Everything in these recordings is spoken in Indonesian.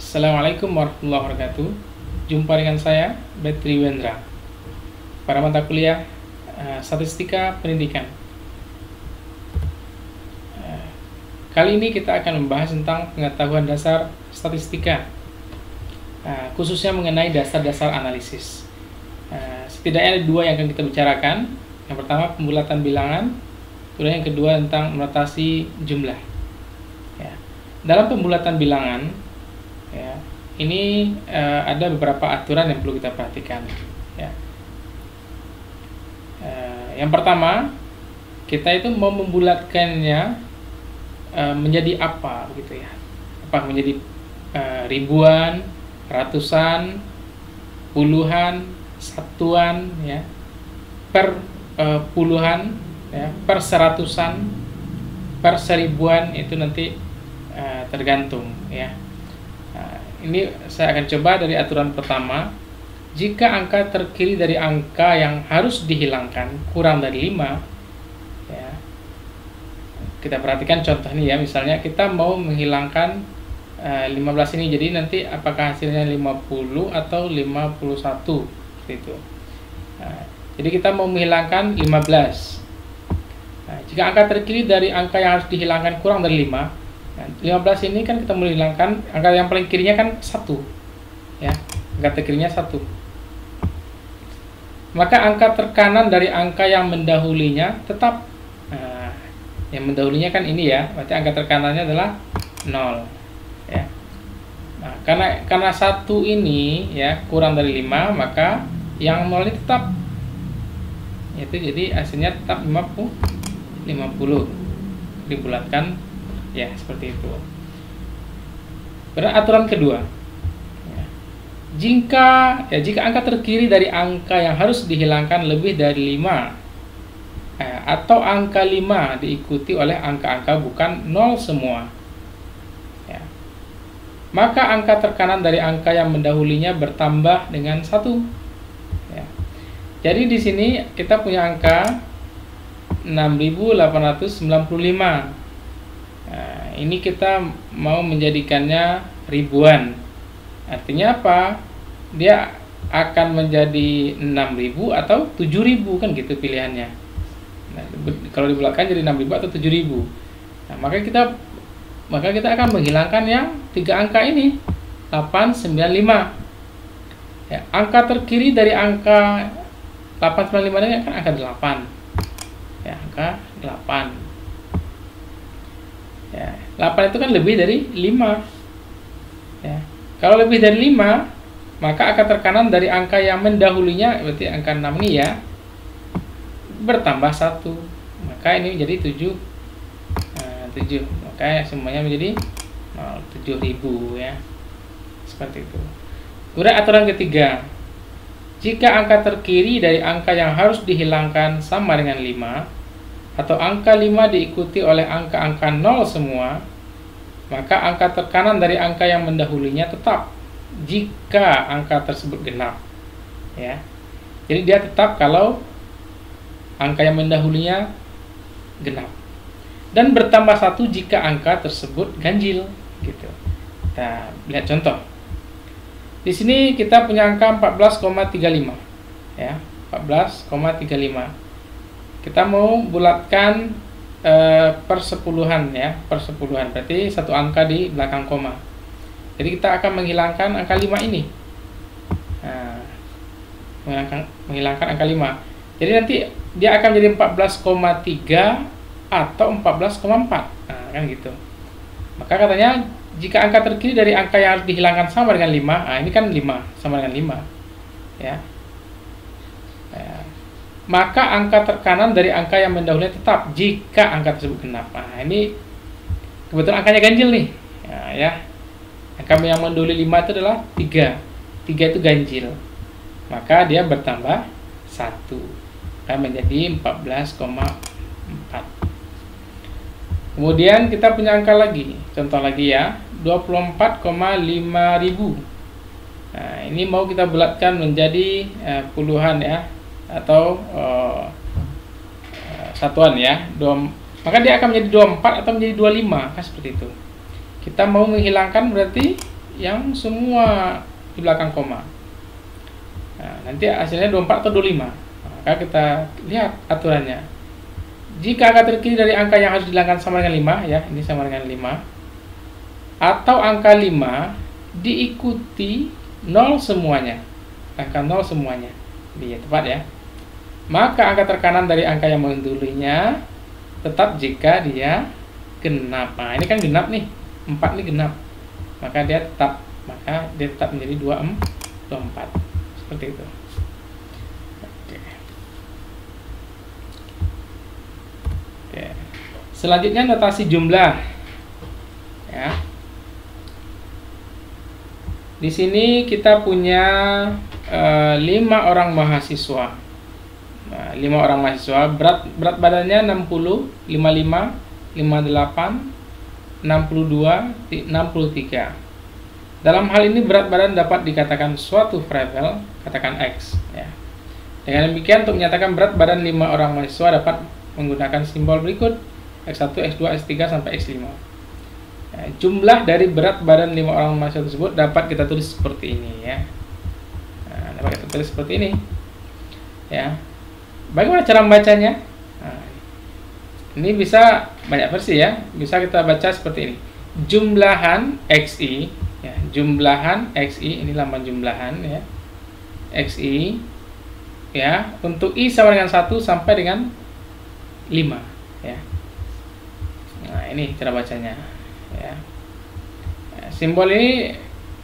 Assalamualaikum warahmatullahi wabarakatuh. Jumpa dengan saya, Betri Wendra, pada mata kuliah Statistika Pendidikan. Kali ini kita akan membahas tentang pengetahuan dasar statistika, khususnya mengenai dasar-dasar analisis. Setidaknya ada dua yang akan kita bicarakan. Yang pertama, pembulatan bilangan, kemudian yang kedua tentang notasi jumlah. Dalam pembulatan bilangan, ini ada beberapa aturan yang perlu kita perhatikan. Yang pertama, kita itu mau membulatkannya menjadi apa, begitu ya? Apa menjadi ribuan, ratusan, puluhan, satuan, ya, per puluhan, ya, per seratusan, per seribuan, itu nanti tergantung, ya. Ini saya akan coba dari aturan pertama. Jika angka terkiri dari angka yang harus dihilangkan kurang dari 5, ya, kita perhatikan contoh ini ya. Misalnya kita mau menghilangkan 15 ini, jadi nanti apakah hasilnya 50 atau 51, seperti itu. Jadi kita mau menghilangkan 15. Jika angka terkiri dari angka yang harus dihilangkan kurang dari 5, 15 ini kan kita menghilangkan angka yang paling kirinya kan 1, ya, angka terkirinya 1. Maka angka terkanan dari angka yang mendahulinya tetap, yang mendahulinya kan ini ya, berarti angka terkanannya adalah 0, ya. Nah, karena 1 ini ya kurang dari 5, maka yang 0 ini tetap, itu jadi hasilnya tetap 50 dibulatkan. Ya, seperti itu. Aturan kedua, jika angka terkiri dari angka yang harus dihilangkan lebih dari 5, atau angka 5 diikuti oleh angka-angka bukan 0 semua, ya, maka angka terkanan dari angka yang mendahulinya bertambah dengan 1. Ya. Jadi di sini kita punya angka 6.895. Nah, ini kita mau menjadikannya ribuan. Artinya apa? Dia akan menjadi 6.000 atau 7.000, kan gitu pilihannya. Nah, kalau dibulatkan jadi 6.000 atau 7.000. Nah, maka kita akan menghilangkan yang 3 angka ini, 895. Ya, angka terkiri dari angka 895 ini kan angka 8. Ya, angka 8. Ya, 8 itu kan lebih dari 5. Ya. Kalau lebih dari 5, maka angka terkanan dari angka yang mendahulinya, berarti angka 6 ini ya, bertambah 1. Maka ini menjadi 7. Maka semuanya menjadi 7.000, ya. Seperti itu. Kemudian aturan ketiga. Jika angka terkiri dari angka yang harus dihilangkan sama dengan 5, atau angka 5 diikuti oleh angka-angka 0 semua, maka angka terkanan dari angka yang mendahulinya tetap jika angka tersebut genap, ya. Jadi dia tetap kalau angka yang mendahulinya genap, dan bertambah 1 jika angka tersebut ganjil, gitu. Kita lihat contoh. Di sini kita punya angka 14,35, ya, 14,35. Kita mau bulatkan per sepuluhan, ya, per sepuluhan, berarti satu angka di belakang koma. Jadi kita akan menghilangkan angka 5 ini. Nah, menghilangkan angka 5. Jadi nanti dia akan menjadi 14,3 atau 14,4. Nah, kan gitu. Maka katanya jika angka terkiri dari angka yang harus dihilangkan sama dengan 5, nah ini kan 5 sama dengan 5, ya. Maka angka terkanan dari angka yang mendahulinya tetap jika angka tersebut genap. Nah, ini kebetulan angkanya ganjil nih, ya. Angka yang mendahului 5 itu adalah 3. 3 itu ganjil. Maka dia bertambah 1. Akan menjadi 14,4. Kemudian kita punya angka lagi. Contoh lagi ya, 24,5.000. Nah, ini mau kita bulatkan menjadi puluhan, ya, atau satuan, ya. Maka dia akan menjadi 24 atau menjadi 25, kan seperti itu. Kita mau menghilangkan berarti yang semua di belakang koma. Nah, nanti hasilnya 24 atau 25. Maka kita lihat aturannya. Jika angka terkiri dari angka yang harus dihilangkan sama dengan 5, ya, ini sama dengan 5, atau angka 5 diikuti 0 semuanya, angka 0 semuanya, ini ya, tepat ya. Maka angka terkanan dari angka yang mengundulinya tetap jika dia genap. Nah, ini kan genap nih, 4 ini genap, maka dia tetap menjadi 24, seperti itu. Oke. Selanjutnya notasi jumlah, ya. Di sini kita punya 5 orang mahasiswa. Nah, 5 orang mahasiswa, berat badannya 60, 55, 58, 62, 63. Dalam hal ini berat badan dapat dikatakan suatu variabel, katakan X, ya. Dengan demikian, untuk menyatakan berat badan 5 orang mahasiswa dapat menggunakan simbol berikut: X1, X2, X3 sampai X5. Ya, jumlah dari berat badan 5 orang mahasiswa tersebut dapat kita tulis seperti ini, ya. Nah, dapat kita tulis seperti ini, ya. Bagaimana cara membacanya? Nah, ini bisa banyak versi, ya. Bisa kita baca seperti ini: jumlahan XI, ya, jumlahan XI, ini lambang jumlahan, ya, XI, ya, untuk I sama dengan 1 sampai dengan 5, ya. Nah, ini cara bacanya, ya. Simbol ini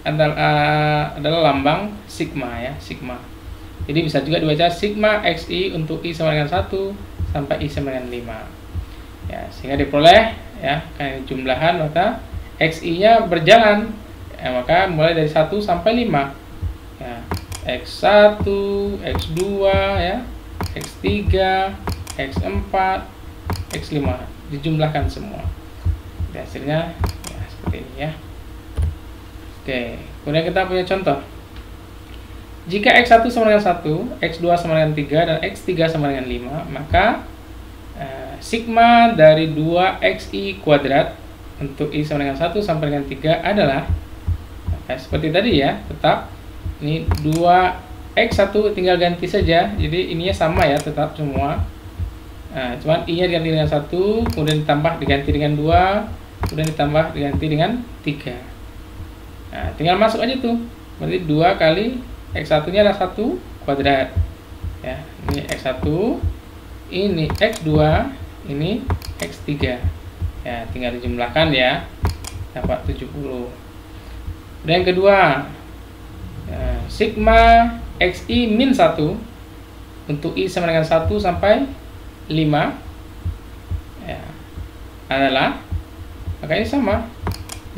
adalah lambang sigma, ya, sigma. Jadi bisa juga dibaca sigma XI untuk I sama dengan 1 sampai I sama dengan 5, ya, sehingga diperoleh, ya, kan jumlahan, maka XI-nya berjalan, ya, maka mulai dari 1 sampai 5, ya, X1, X2, ya, X3, X4, X5, dijumlahkan semua. Jadi hasilnya ya seperti ini, ya. Oke, kemudian kita punya contoh. Jika X1 sama dengan 1, X2 sama dengan 3, dan X3 sama dengan 5, maka sigma dari 2XI kuadrat untuk I sama dengan 1 sampai dengan 3 adalah, seperti tadi, ya, tetap ini 2X1 tinggal ganti saja, jadi ininya sama, ya, tetap semua. Nah, cuman I nya diganti dengan 1, kemudian ditambah diganti dengan 2, kemudian ditambah diganti dengan 3. Nah, tinggal masuk aja tuh, berarti 2 kali X1 nya adalah 1 kuadrat, ya. Ini X1, ini X2, ini X3, ya, tinggal dijumlahkan, ya, dapat 70. Dan yang kedua, sigma XI min 1 untuk I sama dengan 1 sampai 5, ya, adalah, maka ini sama,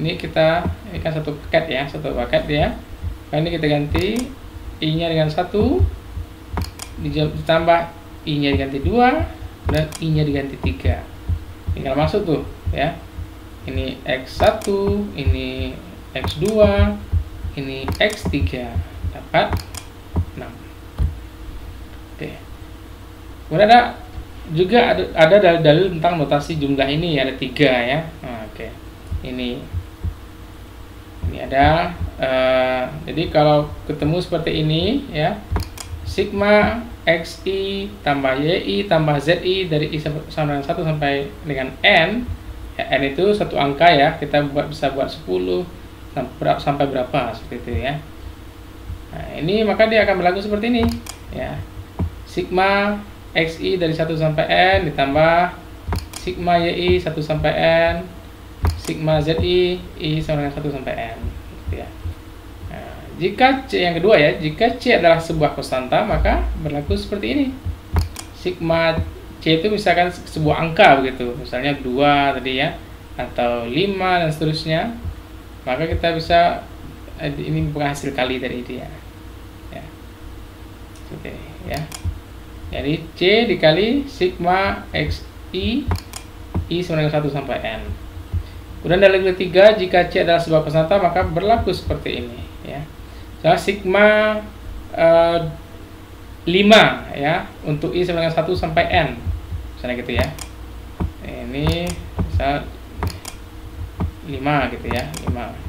ini kan satu paket, ya, satu paket, ya. Nah, ini kita ganti I nya dengan 1, ditambah I nya diganti 2, dan I nya diganti 3, tinggal masuk tuh, ya. Ini X1, ini X2, ini X3, dapat 6. Oke. Kemudian ada dalil tentang notasi jumlah ini, ada 3, ya. Nah, oke. Ini ada, jadi kalau ketemu seperti ini, ya, sigma XI tambah YI tambah ZI dari I sama dengan 1 sampai dengan N, ya, N itu satu angka, ya, kita bisa buat 10 sampai berapa, seperti itu, ya. Nah, ini maka dia akan berlaku seperti ini, ya, sigma XI dari 1 sampai N ditambah sigma YI 1 sampai N, sigma ZI I sama dengan 1 sampai N, gitu, ya. Nah, jika C yang kedua, ya, jika C adalah sebuah konstanta, maka berlaku seperti ini. Sigma C itu misalkan sebuah angka begitu, misalnya 2 tadi, ya, atau 5 dan seterusnya, maka kita bisa, ini bukan hasil kali dari dia, ya. Oke, ya. Jadi C dikali sigma XI I sama dengan 1 sampai N. Kemudian dalil ketiga, jika C adalah sebuah konstanta, maka berlaku seperti ini, ya. Misalnya sigma 5, ya, untuk I sama dengan 1 sampai N, misalnya gitu, ya. Ini misal 5 gitu, ya, 5.